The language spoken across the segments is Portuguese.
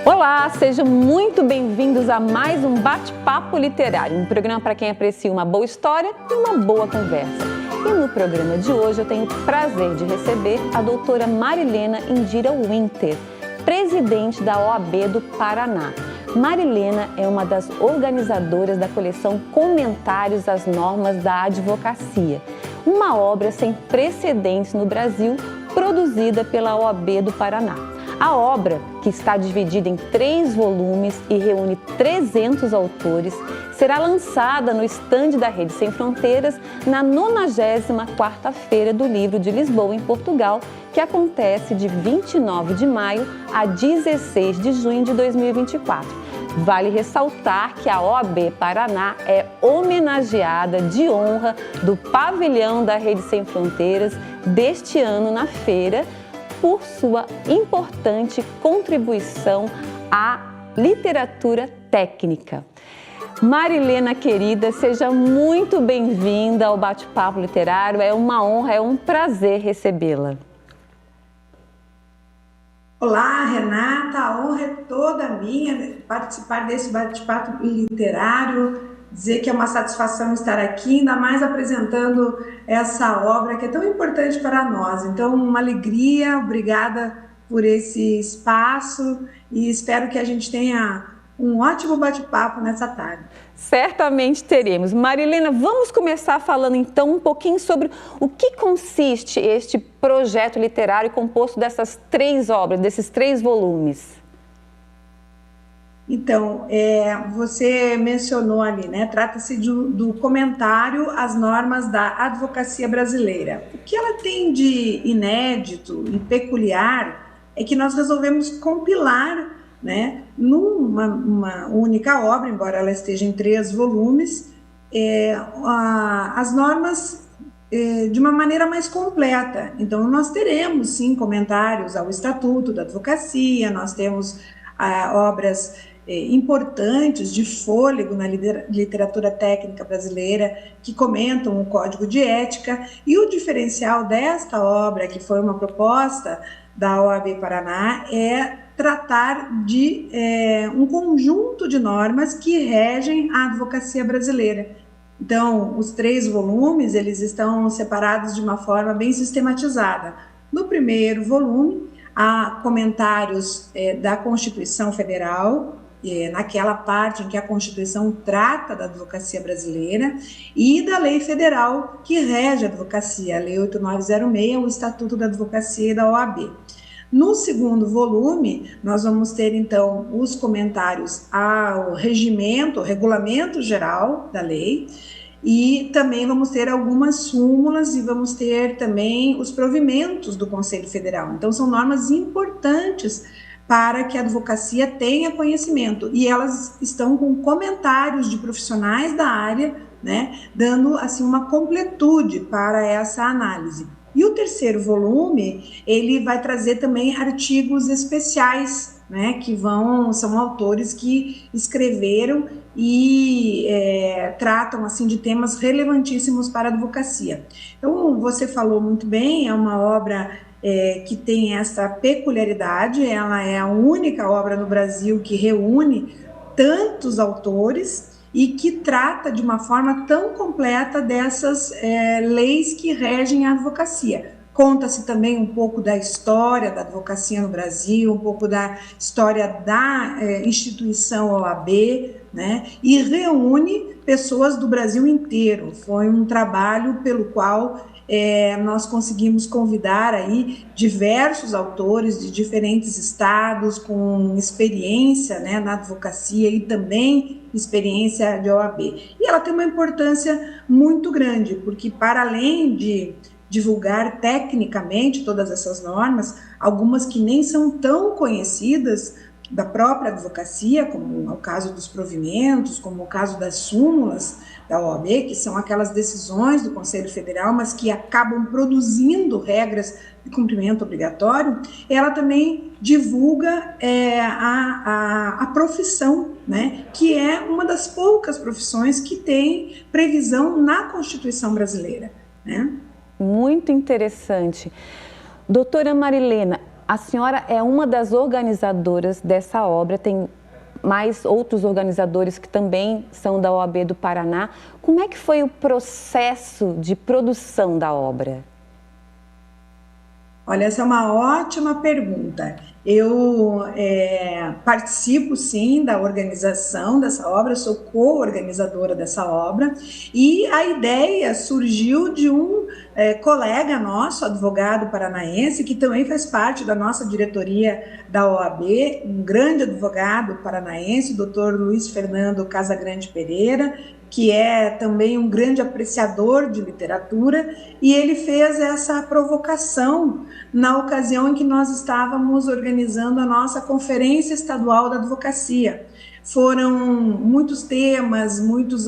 Olá, sejam muito bem-vindos a mais um Bate-Papo Literário, um programa para quem aprecia uma boa história e uma boa conversa. E no programa de hoje eu tenho o prazer de receber a doutora Marilena Indira Winter, presidente da OAB do Paraná. Marilena é uma das organizadoras da coleção Comentários às Normas da Advocacia, uma obra sem precedentes no Brasil, produzida pela OAB do Paraná. A obra, que está dividida em 3 volumes e reúne 300 autores, será lançada no estande da Rede Sem Fronteiras na 94ª Feira do Livro de Lisboa, em Portugal, que acontece de 29 de maio a 16 de junho de 2024. Vale ressaltar que a OAB Paraná é homenageada de honra do pavilhão da Rede Sem Fronteiras deste ano na feira, por sua importante contribuição à literatura técnica. Marilena querida, seja muito bem-vinda ao Bate-Papo Literário. É uma honra, é um prazer recebê-la. Olá, Renata, a honra é toda minha participar desse Bate-Papo Literário. Dizer que é uma satisfação estar aqui, ainda mais apresentando essa obra que é tão importante para nós. Então, uma alegria, obrigada por esse espaço e espero que a gente tenha um ótimo bate-papo nessa tarde. Certamente teremos. Marilena, vamos começar falando então um pouquinho sobre o que consiste este projeto literário composto dessas 3 obras, desses 3 volumes. Então, você mencionou ali, né? Trata-se do comentário às normas da advocacia brasileira. O que ela tem de inédito e peculiar é que nós resolvemos compilar, né, numa única obra, embora ela esteja em 3 volumes, as normas de uma maneira mais completa. Então, nós teremos, sim, comentários ao Estatuto da Advocacia, nós temos obras importantes de fôlego na literatura técnica brasileira que comentam o Código de Ética, e o diferencial desta obra, que foi uma proposta da OAB Paraná, é tratar de um conjunto de normas que regem a advocacia brasileira. Então, os 3 volumes, eles estão separados de uma forma bem sistematizada. No primeiro volume, há comentários da Constituição Federal, naquela parte em que a Constituição trata da advocacia brasileira, e da lei federal que rege a advocacia, a Lei 8906, o Estatuto da Advocacia e da OAB. No segundo volume, nós vamos ter, então, os comentários ao regimento, ao regulamento geral da lei, e também vamos ter algumas súmulas e vamos ter também os provimentos do Conselho Federal. Então, são normas importantes para que a advocacia tenha conhecimento, e elas estão com comentários de profissionais da área, né, dando assim uma completude para essa análise. E o terceiro volume, ele vai trazer também artigos especiais, né, que são autores que escreveram e tratam assim de temas relevantíssimos para a advocacia. Então, você falou muito bem, é uma obra que tem essa peculiaridade, ela é a única obra no Brasil que reúne tantos autores e que trata de uma forma tão completa dessas leis que regem a advocacia. Conta-se também um pouco da história da advocacia no Brasil, um pouco da história da instituição OAB, né? E reúne pessoas do Brasil inteiro. Foi um trabalho pelo qual nós conseguimos convidar aí diversos autores de diferentes estados com experiência, né, na advocacia e também experiência de OAB. E ela tem uma importância muito grande, porque para além de divulgar tecnicamente todas essas normas, algumas que nem são tão conhecidas, da própria advocacia, como é o caso dos provimentos, como o caso das súmulas da OAB, que são aquelas decisões do Conselho Federal, mas que acabam produzindo regras de cumprimento obrigatório, ela também divulga a profissão, né, que é uma das poucas profissões que tem previsão na Constituição brasileira, né? Muito interessante. Doutora Marilena, a senhora é uma das organizadoras dessa obra, tem mais outros organizadores que também são da OAB do Paraná. Como é que foi o processo de produção da obra? Olha, essa é uma ótima pergunta. Eu participo, sim, da organização dessa obra, sou co-organizadora dessa obra, e a ideia surgiu de um colega nosso, advogado paranaense, que também faz parte da nossa diretoria da OAB, um grande advogado paranaense, o doutor Luiz Fernando Casagrande Pereira, que é também um grande apreciador de literatura, e ele fez essa provocação na ocasião em que nós estávamos organizando a nossa Conferência Estadual da Advocacia. Foram muitos temas, muitos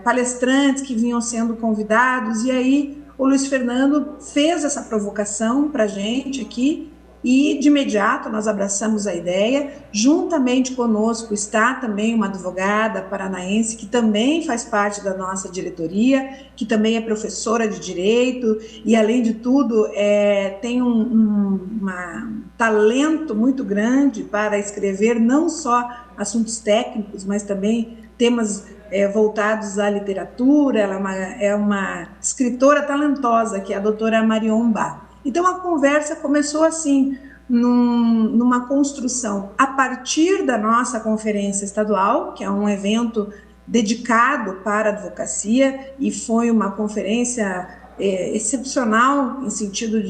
palestrantes que vinham sendo convidados, e aí o Luiz Fernando fez essa provocação para a gente aqui, e de imediato nós abraçamos a ideia. Juntamente conosco está também uma advogada paranaense que também faz parte da nossa diretoria, que também é professora de direito e, além de tudo, tem um talento muito grande para escrever não só assuntos técnicos, mas também temas voltados à literatura. Ela é uma escritora talentosa, que é a doutora Marion Bach. Então, a conversa começou assim, numa construção a partir da nossa conferência estadual, que é um evento dedicado para a advocacia, e foi uma conferência excepcional no sentido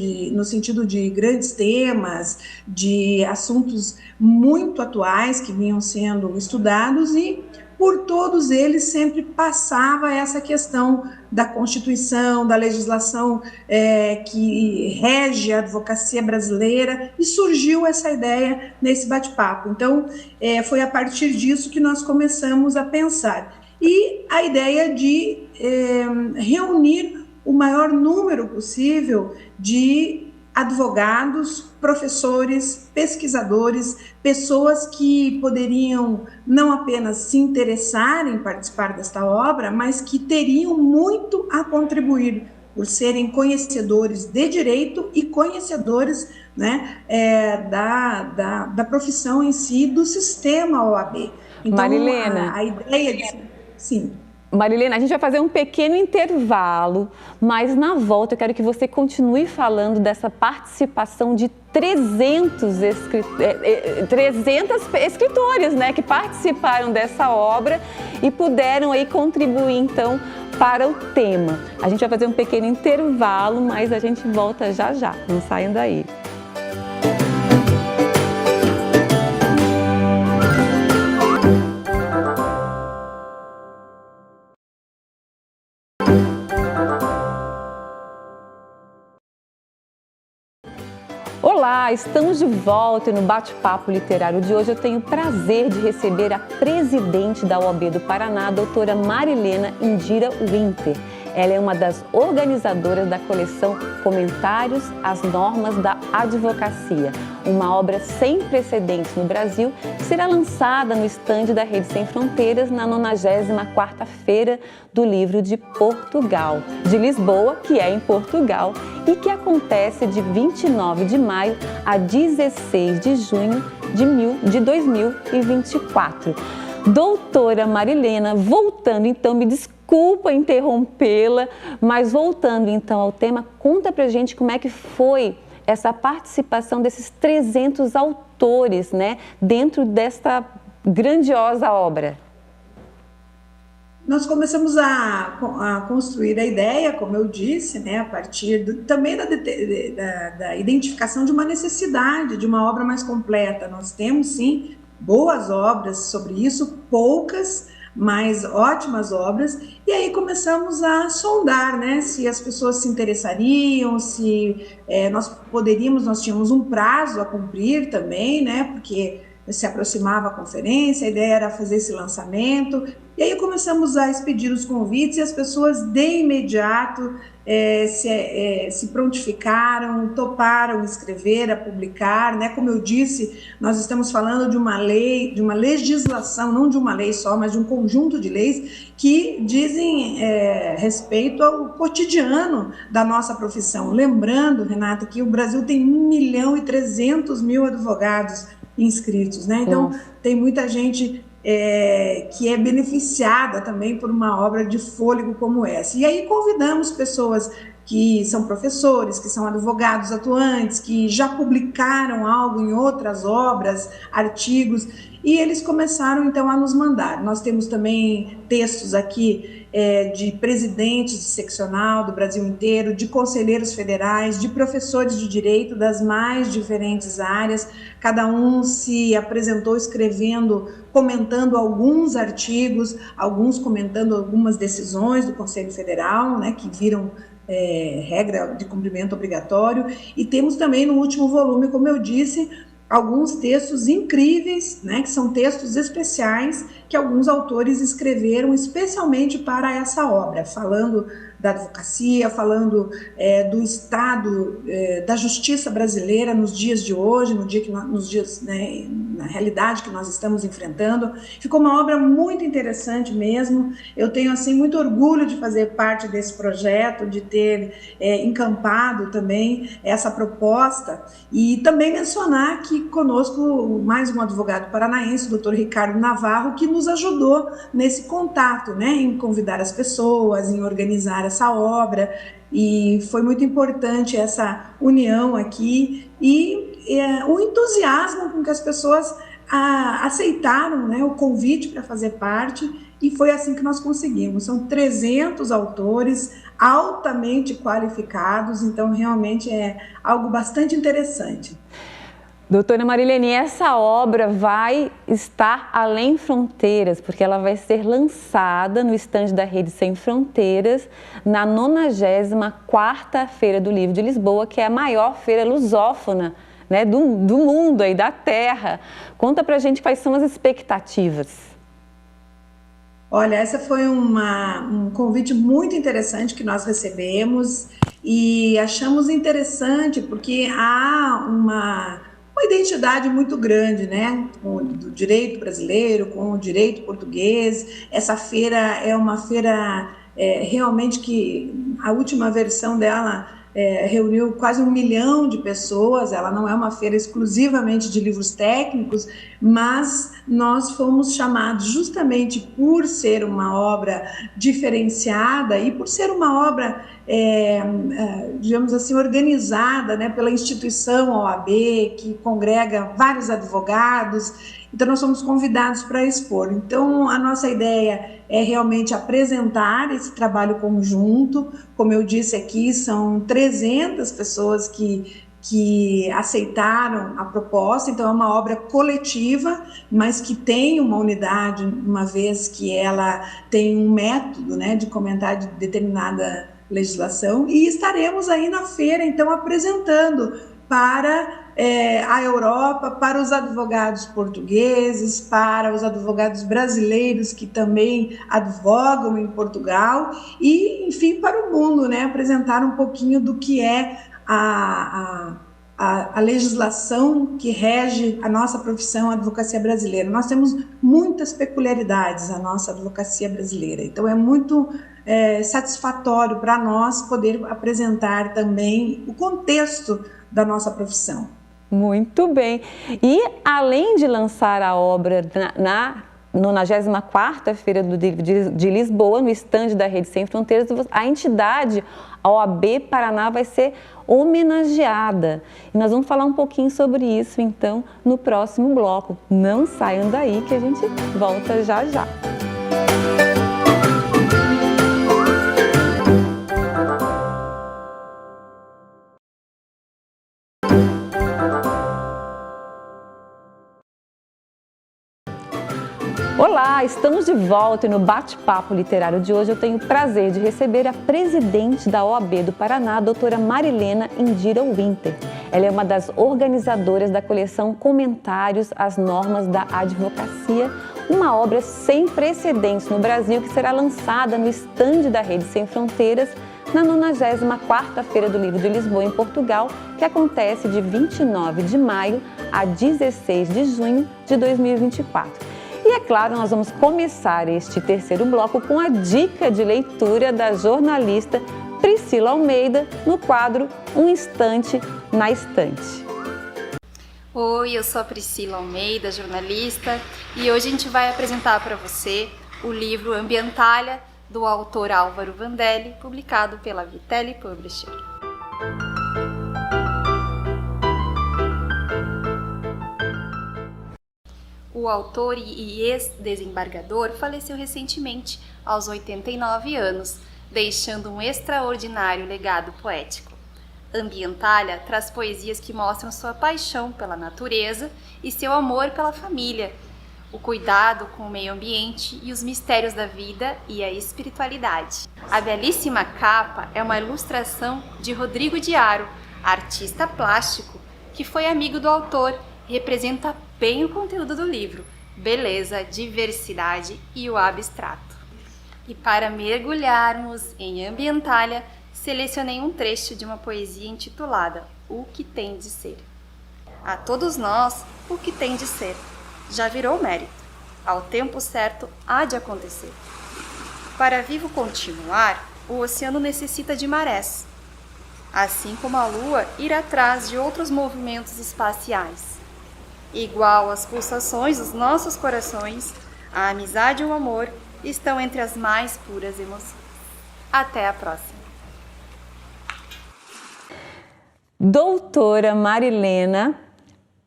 de grandes temas, de assuntos muito atuais que vinham sendo estudados, e por todos eles sempre passava essa questão da Constituição, da legislação que rege a advocacia brasileira, e surgiu essa ideia nesse bate-papo. Então, foi a partir disso que nós começamos a pensar. E a ideia de reunir o maior número possível de advogados, professores, pesquisadores, pessoas que poderiam não apenas se interessar em participar desta obra, mas que teriam muito a contribuir por serem conhecedores de direito e conhecedores, né, da profissão em si, do sistema OAB. Então, Marilena, a ideia de... Sim. Marilena, a gente vai fazer um pequeno intervalo, mas na volta eu quero que você continue falando dessa participação de 300 escritores, né, que participaram dessa obra e puderam aí contribuir, então, para o tema. A gente vai fazer um pequeno intervalo, mas a gente volta já já, não saiam daí. Olá, estamos de volta e no bate-papo literário de hoje eu tenho o prazer de receber a presidente da OAB do Paraná, a doutora Marilena Indira Winter. Ela é uma das organizadoras da coleção Comentários às Normas da Advocacia, uma obra sem precedentes no Brasil, que será lançada no estande da Rede Sem Fronteiras na 94ª Feira do Livro de Portugal, de Lisboa, que é em Portugal, e que acontece de 29 de maio a 16 de junho de 2024. Doutora Marilena, voltando então, me desculpa interrompê-la, mas voltando então ao tema, conta pra gente como é que foi essa participação desses 300 autores, né, dentro desta grandiosa obra. Nós começamos a construir a ideia, como eu disse, né, a partir também da identificação de uma necessidade de uma obra mais completa. Nós temos, sim, boas obras sobre isso, poucas, mas ótimas obras, e aí começamos a sondar, né, se as pessoas se interessariam, se nós tínhamos um prazo a cumprir também, né, porque se aproximava a conferência, a ideia era fazer esse lançamento, e aí começamos a expedir os convites e as pessoas de imediato se prontificaram, toparam escrever, a publicar, né? Como eu disse, nós estamos falando de uma lei, de uma legislação, não de uma lei só, mas de um conjunto de leis que dizem respeito ao cotidiano da nossa profissão. Lembrando, Renata, que o Brasil tem 1.300.000 advogados inscritos, né? Então, tem muita gente que é beneficiada também por uma obra de fôlego como essa. E aí convidamos pessoas que são professores, que são advogados atuantes, que já publicaram algo em outras obras, artigos, e eles começaram então a nos mandar. Nós temos também textos aqui de presidentes de seccional do Brasil inteiro, de conselheiros federais, de professores de direito das mais diferentes áreas, cada um se apresentou escrevendo, comentando alguns artigos, alguns comentando algumas decisões do Conselho Federal, né, que viram regra de cumprimento obrigatório, e temos também no último volume, como eu disse, alguns textos incríveis, né, que são textos especiais que alguns autores escreveram especialmente para essa obra, falando da advocacia, falando do estado da justiça brasileira nos dias de hoje, né, na realidade que nós estamos enfrentando. Ficou uma obra muito interessante mesmo. Eu tenho assim muito orgulho de fazer parte desse projeto, de ter encampado também essa proposta, e também mencionar que conosco mais um advogado paranaense, o Dr. Ricardo Navarro, que nos ajudou nesse contato, né, em convidar as pessoas, em organizar essa obra, e foi muito importante essa união aqui e o entusiasmo com que as pessoas aceitaram, né, o convite para fazer parte, e foi assim que nós conseguimos. São 300 autores altamente qualificados, então realmente é algo bastante interessante. Doutora Marilene, essa obra vai estar além fronteiras, porque ela vai ser lançada no estande da Rede Sem Fronteiras na 94ª Feira do Livro de Lisboa, que é a maior feira lusófona, né, do mundo, aí, da Terra. Conta pra gente quais são as expectativas. Olha, essa foi um convite muito interessante que nós recebemos e achamos interessante porque há uma identidade muito grande, né, com o direito brasileiro, com o direito português. Essa feira é uma feira realmente que a última versão dela reuniu quase 1 milhão de pessoas. Ela não é uma feira exclusivamente de livros técnicos, mas nós fomos chamados justamente por ser uma obra diferenciada e por ser uma obra, digamos assim, organizada, né, pela instituição OAB, que congrega vários advogados. Então, nós somos convidados para expor. Então, a nossa ideia é realmente apresentar esse trabalho conjunto. Como eu disse aqui, são 300 pessoas que aceitaram a proposta, então é uma obra coletiva, mas que tem uma unidade, uma vez que ela tem um método, né, de comentar de determinada legislação, e estaremos aí na feira, então, apresentando para a Europa, para os advogados portugueses, para os advogados brasileiros que também advogam em Portugal e, enfim, para o mundo, né? Apresentar um pouquinho do que é a legislação que rege a nossa profissão, a advocacia brasileira. Nós temos muitas peculiaridades a nossa advocacia brasileira, então é muito satisfatório para nós poder apresentar também o contexto da nossa profissão. Muito bem. E além de lançar a obra na 94ª Feira do Livro de Lisboa, no estande da Rede Sem Fronteiras, a entidade, a OAB Paraná, vai ser homenageada. E nós vamos falar um pouquinho sobre isso, então, no próximo bloco. Não saiam daí que a gente volta já já. Olá, Olá, estamos de volta e no bate-papo literário de hoje eu tenho o prazer de receber a presidente da OAB do Paraná, a doutora Marilena Indira Winter. Ela é uma das organizadoras da coleção Comentários às Normas da Advocacia, uma obra sem precedentes no Brasil que será lançada no estande da Rede Sem Fronteiras na 94ª Feira do Livro de Lisboa, em Portugal, que acontece de 29 de maio a 16 de junho de 2024. E é claro, nós vamos começar este terceiro bloco com a dica de leitura da jornalista Priscila Almeida no quadro Um Instante na Estante. Oi, eu sou a Priscila Almeida, jornalista, e hoje a gente vai apresentar para você o livro Ambientalha, do autor Álvaro Vandelli, publicado pela Vitelli Publisher. O autor e ex-desembargador faleceu recentemente, aos 89 anos, deixando um extraordinário legado poético. Ambientalha traz poesias que mostram sua paixão pela natureza e seu amor pela família, o cuidado com o meio ambiente e os mistérios da vida e a espiritualidade. A belíssima capa é uma ilustração de Rodrigo Diaro, artista plástico, que foi amigo do autor e representa bem o conteúdo do livro: beleza, diversidade e o abstrato. E para mergulharmos em Ambientalha, selecionei um trecho de uma poesia intitulada O que tem de ser. A todos nós, o que tem de ser já virou mérito. Ao tempo certo há de acontecer. Para vivo continuar, o oceano necessita de marés, assim como a Lua ir atrás de outros movimentos espaciais. Igual às pulsações dos nossos corações, a amizade e o amor estão entre as mais puras emoções. Até a próxima! Doutora Marilena,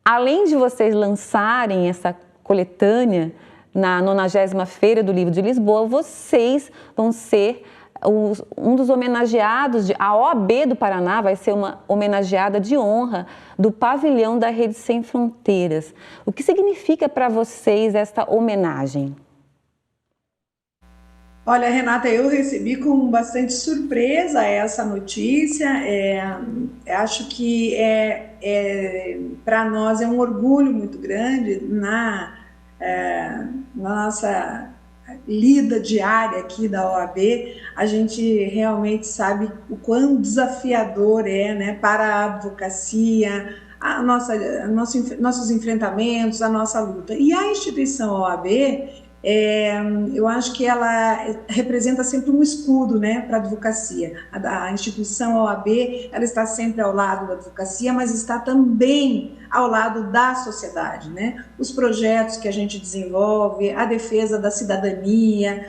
além de vocês lançarem essa coletânea na 90ª Feira do Livro de Lisboa, vocês vão ser um dos homenageados, a OAB do Paraná vai ser uma homenageada de honra do pavilhão da Rede Sem Fronteiras. O que significa para vocês esta homenagem? Olha, Renata, eu recebi com bastante surpresa essa notícia. Acho que para nós é um orgulho muito grande na nossa lida diária aqui da OAB. A gente realmente sabe o quão desafiador é, né, para a advocacia, nossos enfrentamentos, a nossa luta. E a instituição OAB, eu acho que ela representa sempre um escudo, né, para a advocacia. A instituição OAB, ela está sempre ao lado da advocacia, mas está também ao lado da sociedade, né? Os projetos que a gente desenvolve, a defesa da cidadania,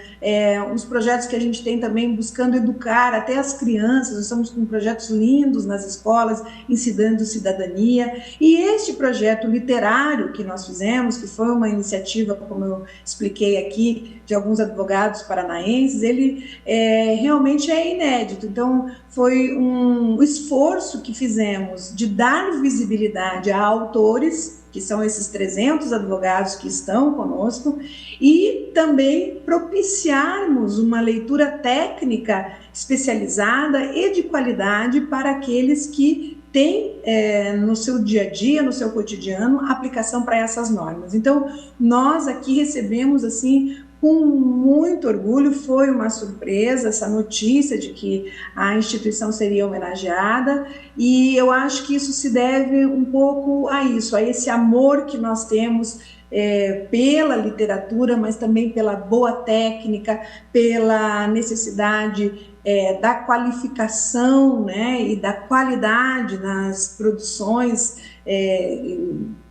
os projetos que a gente tem também buscando educar até as crianças. Nós estamos com projetos lindos nas escolas, ensinando cidadania. E este projeto literário que nós fizemos, que foi uma iniciativa, como eu expliquei aqui, de alguns advogados paranaenses, ele realmente é inédito. Então, foi um esforço que fizemos de dar visibilidade a autores, que são esses 300 advogados que estão conosco, e também propiciarmos uma leitura técnica especializada e de qualidade para aqueles que têm no seu dia a dia, no seu cotidiano, aplicação para essas normas. Então, nós aqui recebemos, assim, com muito orgulho. Foi uma surpresa essa notícia de que a instituição seria homenageada, e eu acho que isso se deve um pouco a isso, a esse amor que nós temos pela literatura, mas também pela boa técnica, pela necessidade da qualificação, né, e da qualidade nas produções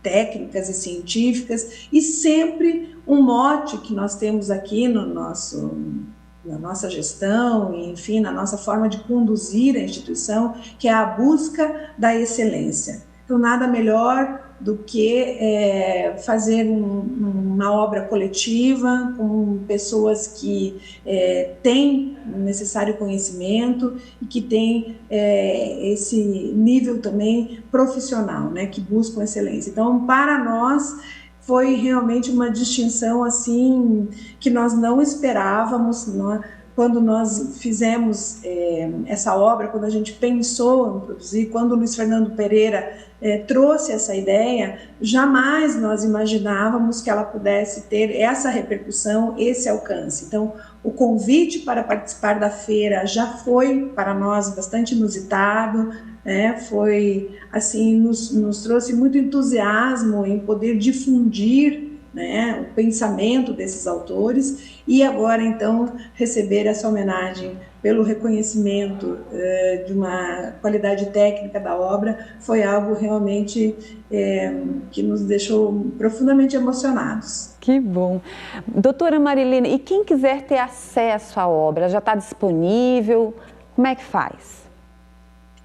técnicas e científicas, e sempre um mote que nós temos aqui na nossa gestão, e, enfim, na nossa forma de conduzir a instituição, que é a busca da excelência. Então, nada melhor do que fazer uma obra coletiva com pessoas que têm o necessário conhecimento e que têm esse nível também profissional, né, que buscam excelência. Então, para nós, foi realmente uma distinção assim que nós não esperávamos, quando nós fizemos essa obra, quando a gente pensou em produzir, quando o Luiz Fernando Pereira trouxe essa ideia, jamais nós imaginávamos que ela pudesse ter essa repercussão, esse alcance. Então, o convite para participar da feira já foi para nós bastante inusitado, foi assim, nos trouxe muito entusiasmo em poder difundir o pensamento desses autores, e agora então receber essa homenagem pelo reconhecimento de uma qualidade técnica da obra foi algo realmente que nos deixou profundamente emocionados. Que bom. Doutora Marilena, e quem quiser ter acesso à obra, já está disponível? Como é que faz?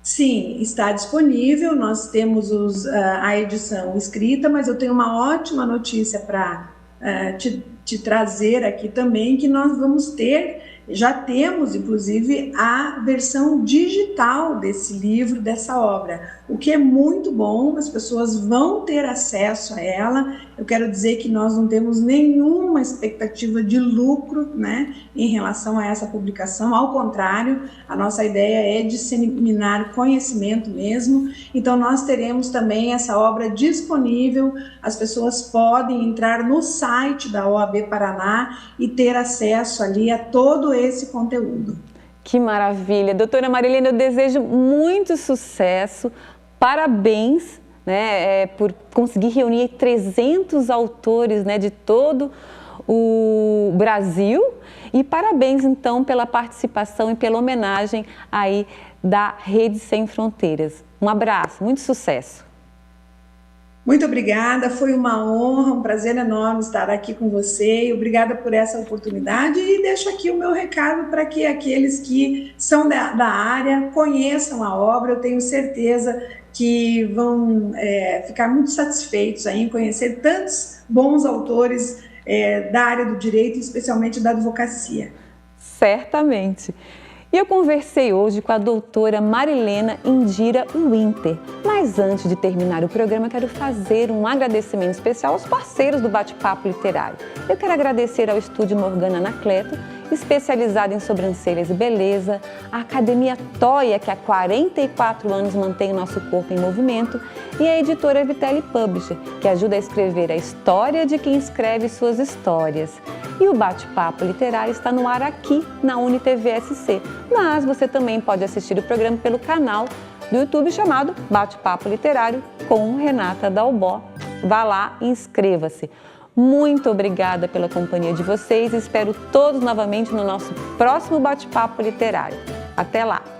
Sim, está disponível, nós temos a edição escrita, mas eu tenho uma ótima notícia para te trazer aqui também, que nós vamos ter, já temos inclusive a versão digital desse livro, dessa obra, o que é muito bom, as pessoas vão ter acesso a ela. Eu quero dizer que nós não temos nenhuma expectativa de lucro, em relação a essa publicação, ao contrário, a nossa ideia é disseminar conhecimento mesmo. Então nós teremos também essa obra disponível, as pessoas podem entrar no site da OAB Paraná e ter acesso ali a todo esse conteúdo. Que maravilha! Doutora Marilena, eu desejo muito sucesso, parabéns por conseguir reunir 300 autores de todo o Brasil, e parabéns então pela participação e pela homenagem aí da Rede Sem Fronteiras. Um abraço, muito sucesso! Muito obrigada, foi uma honra, um prazer enorme estar aqui com você, e obrigada por essa oportunidade, e deixo aqui o meu recado para que aqueles que são da área conheçam a obra. Eu tenho certeza que vão ficar muito satisfeitos em conhecer tantos bons autores da área do direito, especialmente da advocacia. Certamente! E eu conversei hoje com a doutora Marilena Indira Winter. Mas antes de terminar o programa, eu quero fazer um agradecimento especial aos parceiros do Bate-Papo Literário. Eu quero agradecer ao Estúdio Morgana Anacleto, especializada em sobrancelhas e beleza, a Academia Toia, que há 44 anos mantém o nosso corpo em movimento, e a editora Vitelli Publisher, que ajuda a escrever a história de quem escreve suas histórias. E o Bate-Papo Literário está no ar aqui na UniTV-SC, mas você também pode assistir o programa pelo canal do YouTube chamado Bate-Papo Literário com Renata Dalbó. Vá lá e inscreva-se. Muito obrigada pela companhia de vocês e espero todos novamente no nosso próximo Bate-Papo Literário. Até lá!